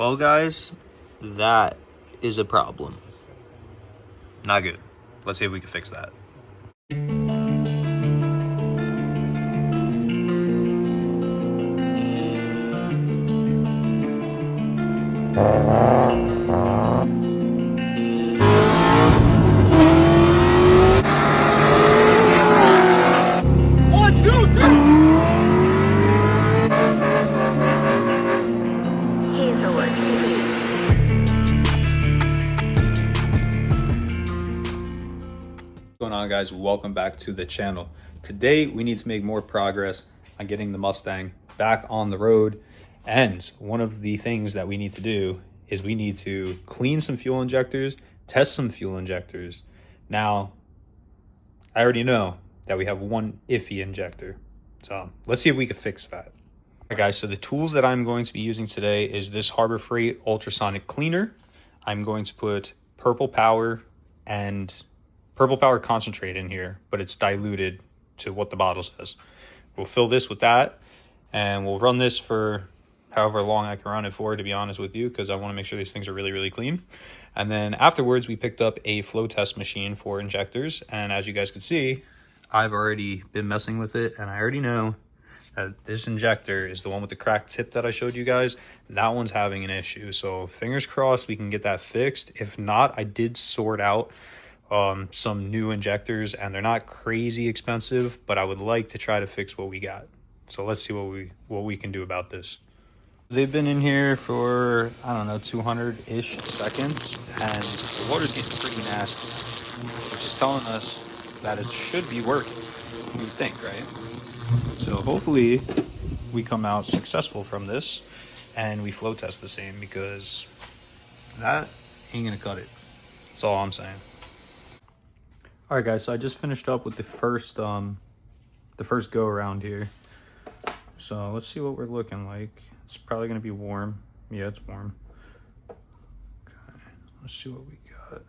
Well, guys, that is a problem. Not good. Let's see if we can fix that. What's going on, guys? Welcome back to the channel. Today we need to make more progress on getting the Mustang back on the road, and one of the things that we need to do is we need to clean some fuel injectors, test some fuel injectors. Now I already know that we have one iffy injector, so let's see if we can fix that. All right, guys, so the tools that I'm going to be using today is this Harbor Freight ultrasonic cleaner. I'm going to put purple power concentrate in here, but it's diluted to what the bottle says. We'll fill this with that, and we'll run this for however long I can run it for, to be honest with you, because I want to make sure these things are really, really clean. And then afterwards, we picked up a flow test machine for injectors, and as you guys can see, I've already been messing with it, and I already know that this injector is the one with the cracked tip that I showed you guys. That one's having an issue, so fingers crossed we can get that fixed. If not, I did sort out some new injectors, and they're not crazy expensive, but I would like to try to fix what we got. So let's see what we can do about this. They've been in here for, I don't know, 200-ish seconds, and the water's getting pretty nasty, which is telling us that it should be working, you would think, right? So hopefully we come out successful from this and we flow test the same, because that ain't gonna cut it. That's all I'm saying. All right, guys, so I just finished up with the first go around here. So let's see what we're looking like. It's probably gonna be warm. Yeah, it's warm. Okay, let's see what we got.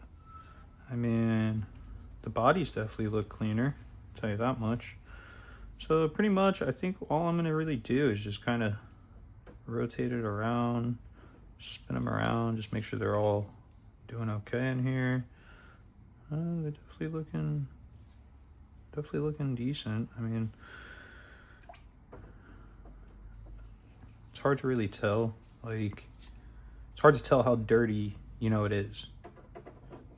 I mean, the bodies definitely look cleaner, I'll tell you that much. So pretty much, I think all I'm gonna really do is just kind of rotate it around, spin them around, just make sure they're all doing okay in here. They're definitely looking decent. I mean, it's hard to really tell. Like, it's hard to tell how dirty, it is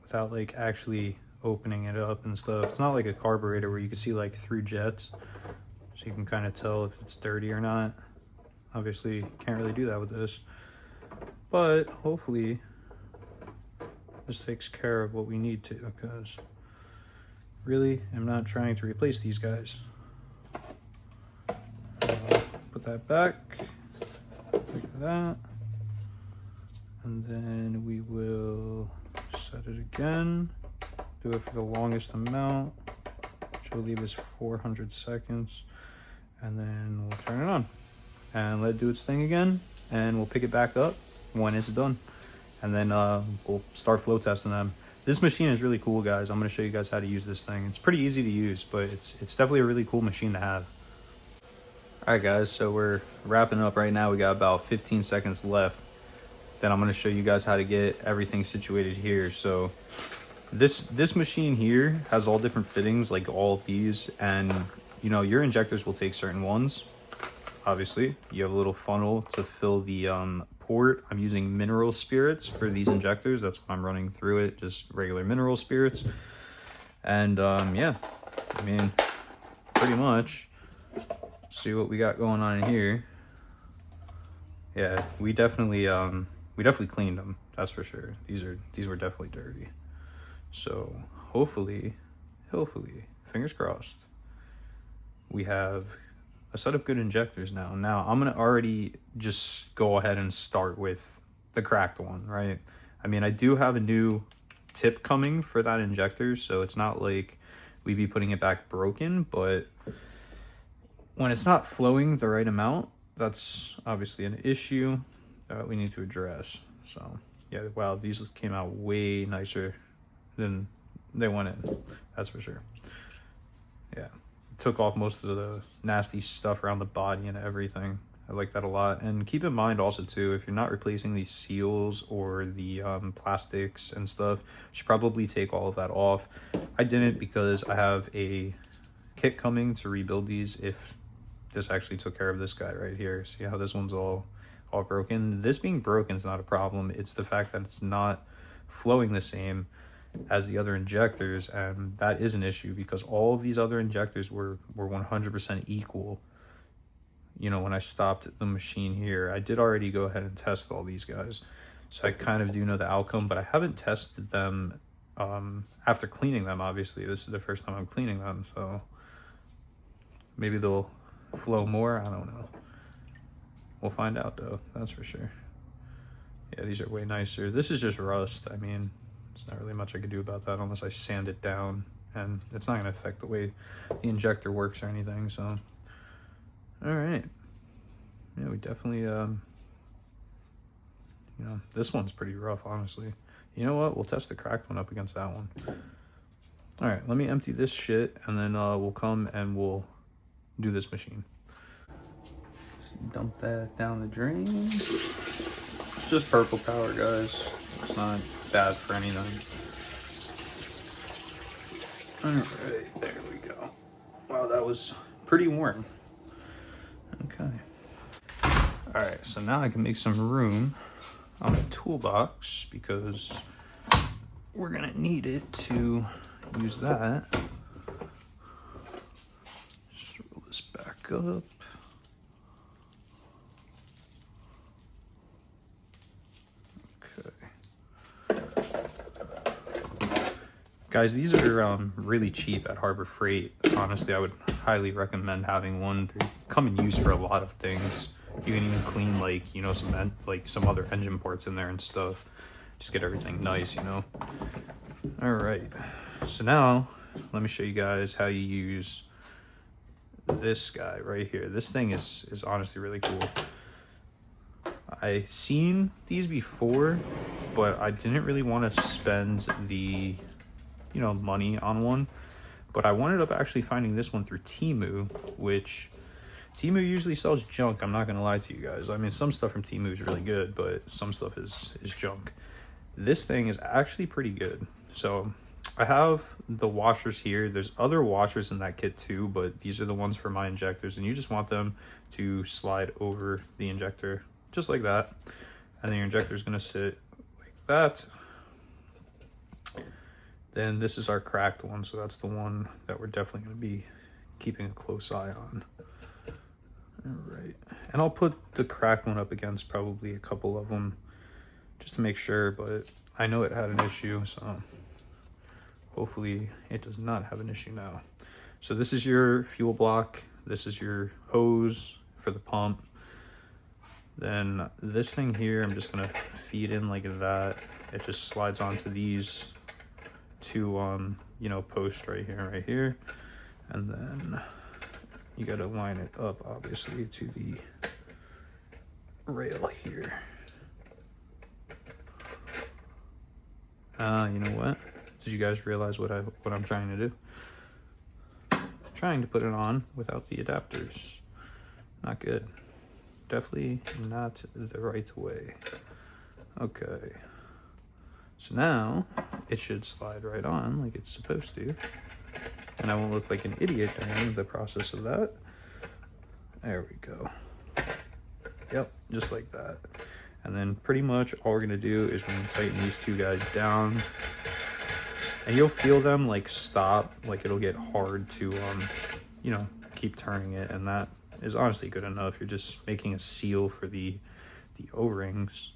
without like actually opening it up and stuff. It's not like a carburetor where you can see like through jets, so you can kind of tell if it's dirty or not. Obviously, can't really do that with this, but hopefully this takes care of what we need to, because really, I'm not trying to replace these guys. Put that back, like that, and then we will set it again, do it for the longest amount, which will leave us 400 seconds, and then we'll turn it on and let it do its thing again, and we'll pick it back up when it's done. And then we'll start flow testing them. This machine is really cool, guys. I'm going to show you guys how to use this thing. It's pretty easy to use, but it's definitely a really cool machine to have. All right, guys, so we're wrapping up right now. We got about 15 seconds left. Then I'm going to show you guys how to get everything situated here. So this machine here has all different fittings, like all of these, and your injectors will take certain ones. Obviously, you have a little funnel to fill the port. I'm using mineral spirits for these injectors. That's what I'm running through it, just regular mineral spirits. And yeah, I mean, pretty much, see what we got going on in here. Yeah, we definitely cleaned them, that's for sure. These were definitely dirty. So hopefully, fingers crossed, we have a set of good injectors now. Now I'm gonna already just go ahead and start with the cracked one, right? I mean, I do have a new tip coming for that injector, so it's not like we'd be putting it back broken, but when it's not flowing the right amount, that's obviously an issue that we need to address. So yeah, wow, these came out way nicer than they went in, that's for sure. Yeah, took off most of the nasty stuff around the body and everything. I like that a lot. And keep in mind also too, if you're not replacing these seals or the plastics and stuff, you should probably take all of that off. I didn't because I have a kit coming to rebuild these if this actually took care of this guy right here. See how this one's all broken? This being broken is not a problem. It's the fact that it's not flowing the same as the other injectors, and that is an issue because all of these other injectors were 100% equal. You know, when I stopped the machine here, I did already go ahead and test all these guys, so I kind of do know the outcome, but I haven't tested them after cleaning them. Obviously this is the first time I'm cleaning them, so maybe they'll flow more. I don't know, we'll find out though, that's for sure. Yeah, these are way nicer. This is just rust. I mean, there's not really much I could do about that unless I sand it down, and it's not going to affect the way the injector works or anything. So all right, yeah, we definitely you know, this one's pretty rough, honestly. You know what, we'll test the cracked one up against that one. All right, let me empty this shit, and then we'll come and we'll do this machine. Just dump that down the drain. It's just purple power, guys. It's not bad for anything. All right, there we go. Wow, that was pretty warm. Okay. All right, so now I can make some room on the toolbox because we're gonna need it to use that. Just roll this back up. Guys, these are really cheap at Harbor Freight. Honestly, I would highly recommend having one. They come in use for a lot of things. You can even clean, like, you know, some other engine parts in there and stuff. Just get everything nice, you know. All right, so now let me show you guys how you use this guy right here. This thing is honestly really cool. I seen these before, but I didn't really want to spend the, you know, money on one, but I ended up actually finding this one through Temu, which Temu usually sells junk. I'm not gonna lie to you guys. I mean, some stuff from Temu is really good, but some stuff is junk. This thing is actually pretty good. So I have the washers here. There's other washers in that kit too, but these are the ones for my injectors, and you just want them to slide over the injector just like that, and then your injector is gonna sit like that. Then this is our cracked one, so that's the one that we're definitely going to be keeping a close eye on. All right, and I'll put the cracked one up against probably a couple of them just to make sure, but I know it had an issue, so hopefully it does not have an issue now. So this is your fuel block, this is your hose for the pump. Then this thing here, I'm just going to feed in like that. It just slides onto these two you know, post right here, and then you got to line it up obviously to the rail here. You know what, did you guys realize what I'm trying to do? I'm trying to put it on without the adapters. Not good. Definitely not the right way. Okay, so now it should slide right on like it's supposed to, and I won't look like an idiot during the process of that. There we go. Yep, just like that. And then pretty much all we're gonna do is we're gonna tighten these two guys down, and you'll feel them like stop, like it'll get hard to you know, keep turning it, and that is honestly good enough. You're just making a seal for the O-rings.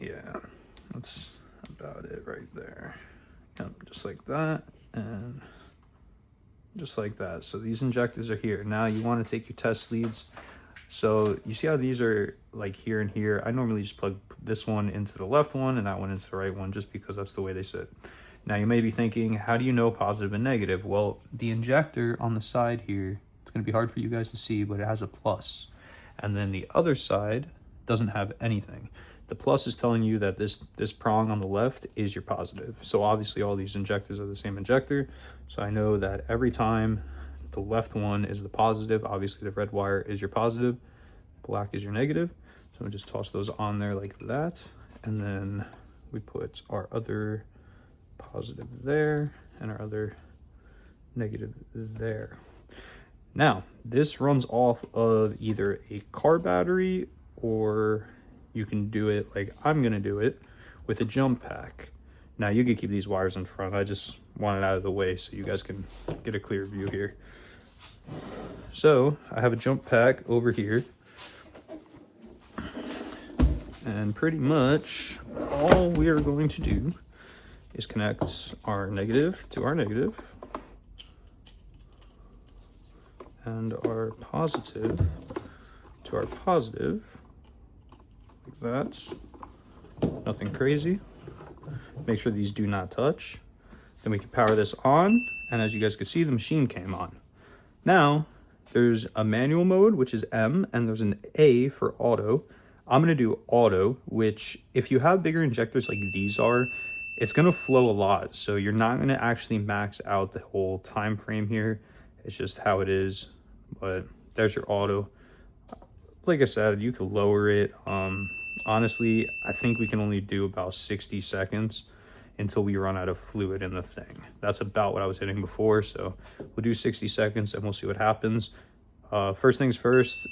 Yeah, that's about it right there. Yep, just like that, and just like that. So these injectors are here. Now you want to take your test leads. So you see how these are like here and here? I normally just plug this one into the left one and that one into the right one, just because that's the way they sit. Now you may be thinking, how do you know positive and negative? Well, the injector on the side here, it's going to be hard for you guys to see, but it has a plus. And then the other side doesn't have anything. The plus is telling you that this prong on the left is your positive. So obviously all these injectors are the same injector. So I know that every time The left one is the positive. Obviously the red wire is your positive, black is your negative. So we just toss those on there like that. And then we put our other positive there and our other negative there. Now, this runs off of either a car battery, or you can do it like I'm gonna do it with a jump pack. Now, you can keep these wires in front. I just want it out of the way so you guys can get a clear view here. So I have a jump pack over here. And pretty much all we are going to do is connect our negative to our negative and our positive to our positive, like that. Nothing crazy. Make sure these do not touch. Then we can power this on, and as you guys can see, the machine came on. Now, there's a manual mode, which is M, and there's an A for auto. I'm gonna do auto, which if you have bigger injectors like these are, it's gonna flow a lot. So you're not gonna actually max out the whole time frame here. It's just how it is, but there's your auto. Like I said, you could lower it. Honestly, I think we can only do about 60 seconds until we run out of fluid in the thing. That's about what I was hitting before, so we'll do 60 seconds and we'll see what happens. First things first,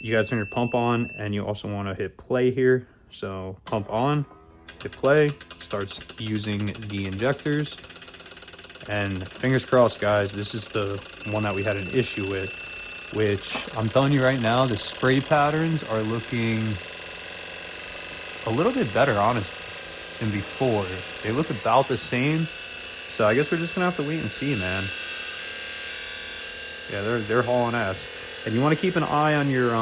you gotta turn your pump on, and you also wanna hit play here. So pump on, hit play, starts using the injectors. And fingers crossed, guys, this is the one that we had an issue with, which I'm telling you right now, the spray patterns are looking a little bit better, honestly, than before. They look about the same. So I guess we're just gonna have to wait and see, man. Yeah, they're hauling ass. And you want to keep an eye on your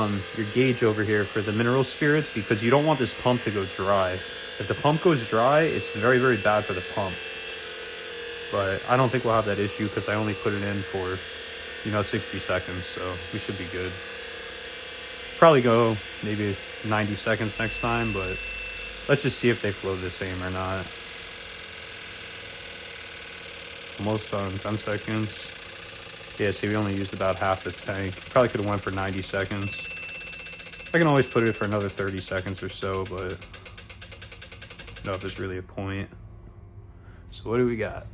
gauge over here for the mineral spirits, because you don't want this pump to go dry. If the pump goes dry, it's very, very bad for the pump. But I don't think we'll have that issue because I only put it in for, 60 seconds, so we should be good. Probably go maybe 90 seconds next time, but let's just see if they flow the same or not. Almost done, 10 seconds. Yeah, see, we only used about half the tank. Probably could have went for 90 seconds. I can always put it for another 30 seconds or so, but I don't know if there's really a point. So what do we got?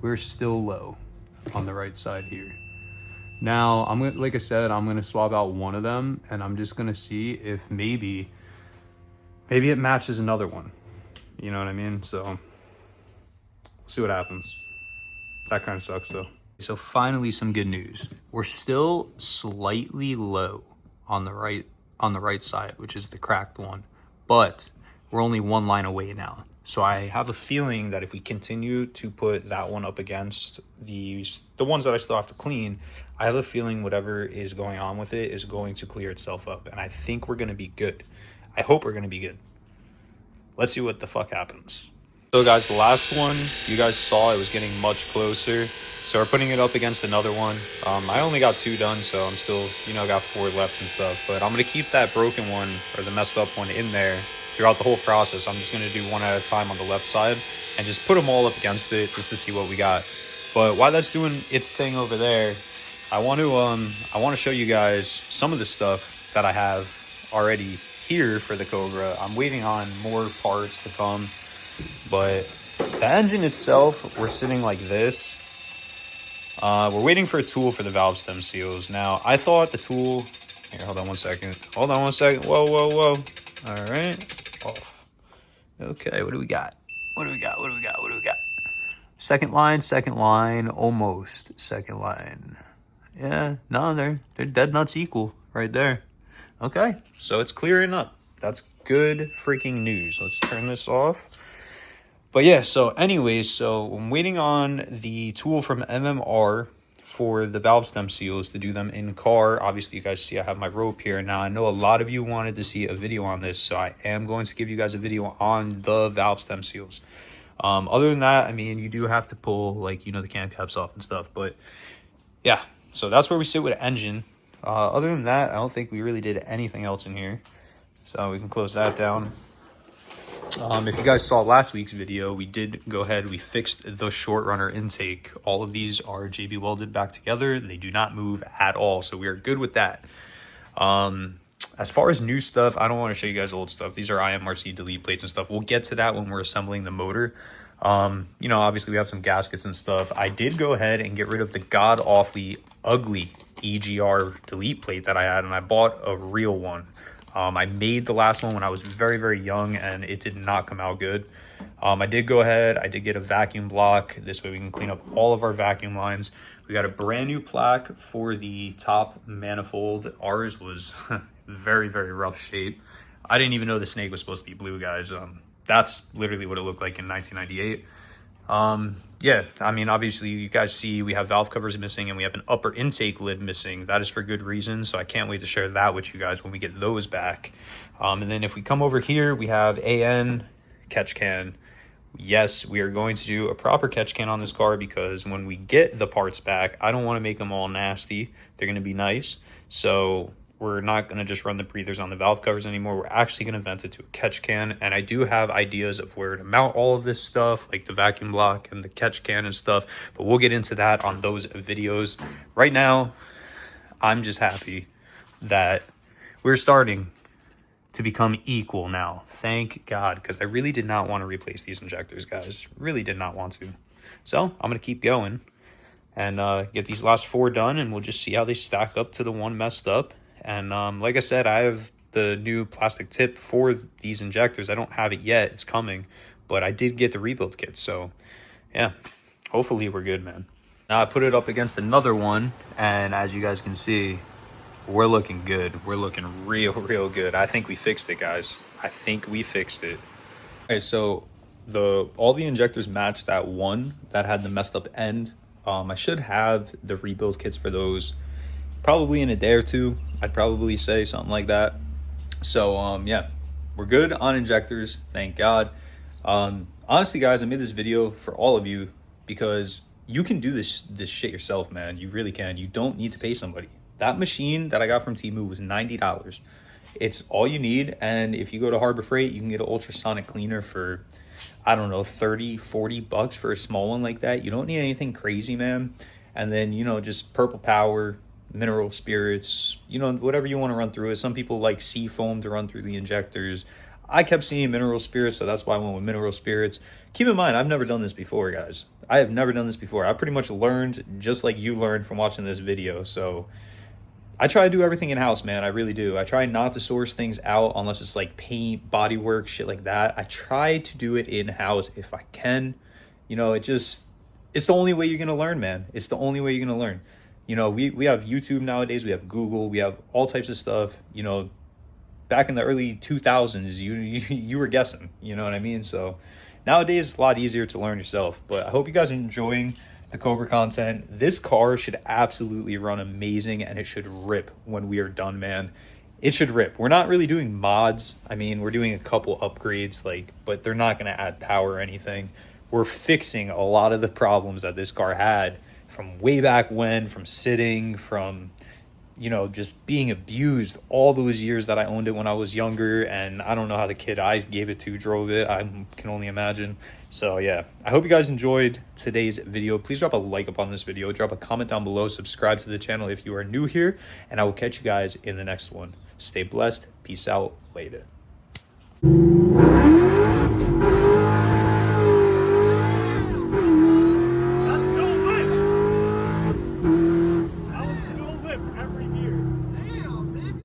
We're still low on the right side here. Now, like I said, I'm gonna swap out one of them, and I'm just gonna see if maybe it matches another one. You know what I mean? So we'll see what happens. That kind of sucks though. So finally, some good news. We're still slightly low on the right side, which is the cracked one, but we're only one line away now. So I have a feeling that if we continue to put that one up against the ones that I still have to clean, I have a feeling whatever is going on with it is going to clear itself up, and I think we're gonna be good. I hope we're gonna be good. Let's see what the fuck happens. So guys, the last one, you guys saw it was getting much closer. So we're putting it up against another one. I only got 2 done, so I'm still, got 4 left and stuff. But I'm going to keep that broken one, or the messed up one, in there throughout the whole process. I'm just going to do one at a time on the left side and just put them all up against it just to see what we got. But while that's doing its thing over there, I want to show you guys some of the stuff that I have already here for the Cobra. I'm waiting on more parts to come, but the engine itself, we're sitting like this. We're waiting for a tool for the valve stem seals. Now, I thought the tool... Here, hold on one second. Whoa. All right. Off. Okay, what do we got? What do we got? Second line, almost. Second line. Yeah, no, they're dead nuts equal right there. Okay, so it's clearing up. That's good freaking news. Let's turn this off. But yeah, so anyways, so I'm waiting on the tool from MMR for the valve stem seals to do them in car. Obviously, you guys see I have my rope here. Now, I know a lot of you wanted to see a video on this, so I am going to give you guys a video on the valve stem seals. Other than that, I mean, you do have to pull, like, the cam caps off and stuff. But yeah, so that's where we sit with the engine. Other than that, I don't think we really did anything else in here. So we can close that down. If you guys saw last week's video, we did go ahead, we fixed the short runner intake. All of these are JB welded back together. They do not move at all, so we are good with that. As far as new stuff, I don't want to show you guys old stuff. These are IMRC delete plates and stuff. We'll get to that when we're assembling the motor. You know, obviously we have some gaskets and stuff. I did go ahead and get rid of the god-awfully ugly EGR delete plate that I had, and I bought a real one. I made the last one when I was very, very young, and it did not come out good. I did go ahead, I did get a vacuum block. This way we can clean up all of our vacuum lines. We got a brand new plaque for the top manifold. Ours was very, very rough shape. I didn't even know the snake was supposed to be blue, guys. That's literally what it looked like in 1998. Yeah, I mean, obviously you guys see we have valve covers missing and we have an upper intake lid missing. That is for good reason, so I can't wait to share that with you guys when we get those back. And then if we come over here, we have AN catch can. Yes, we are going to do a proper catch can on this car because when we get the parts back, I don't want to make them all nasty. They're going to be nice. So we're not going to just run the breathers on the valve covers anymore. We're actually going to vent it to a catch can. And I do have ideas of where to mount all of this stuff, like the vacuum block and the catch can and stuff. But we'll get into that on those videos. Right now, I'm just happy that we're starting to become equal now. Thank God, because I really did not want to replace these injectors, guys. Really did not want to. So I'm going to keep going and get these last 4 done, and we'll just see how they stack up to the one messed up. And like I said, I have the new plastic tip for these injectors. I don't have it yet. It's coming. But I did get the rebuild kit. So, yeah. Hopefully we're good, man. Now I put it up against another one. And as you guys can see, we're looking good. We're looking real, real good. I think we fixed it, guys. I think we fixed it. Okay, so all the injectors match that one that had the messed up end. I should have the rebuild kits for those probably in a day or two. I'd probably say something like that. So yeah, we're good on injectors, thank God. Honestly, guys, I made this video for all of you because you can do this shit yourself, man. You really can. You don't need to pay somebody. That machine that I got from Temu was $90. It's all you need. And if you go to Harbor Freight, you can get an ultrasonic cleaner for, I don't know, 30, 40 bucks for a small one like that. You don't need anything crazy, man. And then, you know, just Purple Power, mineral spirits, you know, whatever you want to run through it. Some people like sea foam to run through the injectors. I kept seeing mineral spirits, so that's why I went with mineral spirits. Keep in mind, I've never done this before, guys. I have never done this before. I pretty much learned just like you learned from watching this video. So I try to do everything in-house, man. I really do. I try not to source things out unless it's like paint, bodywork, shit like that. I try to do it in-house if I can. You know, it's the only way you're going to learn, man. It's the only way you're going to learn. You know, we have YouTube nowadays. We have Google. We have all types of stuff. You know, back in the early 2000s, you were guessing. You know what I mean? So nowadays, it's a lot easier to learn yourself. But I hope you guys are enjoying the Cobra content. This car should absolutely run amazing, and it should rip when we are done, man. It should rip. We're not really doing mods. I mean, we're doing a couple upgrades, but they're not going to add power or anything. We're fixing a lot of the problems that this car had from way back when, from sitting, from, you know, just being abused all those years that I owned it when I was younger. And I don't know how the kid I gave it to drove it. I can only imagine. So yeah, I hope you guys enjoyed today's video. Please drop a like up on this video. Drop a comment down below. Subscribe to the channel if you are new here. And I will catch you guys in the next one. Stay blessed. Peace out. Later.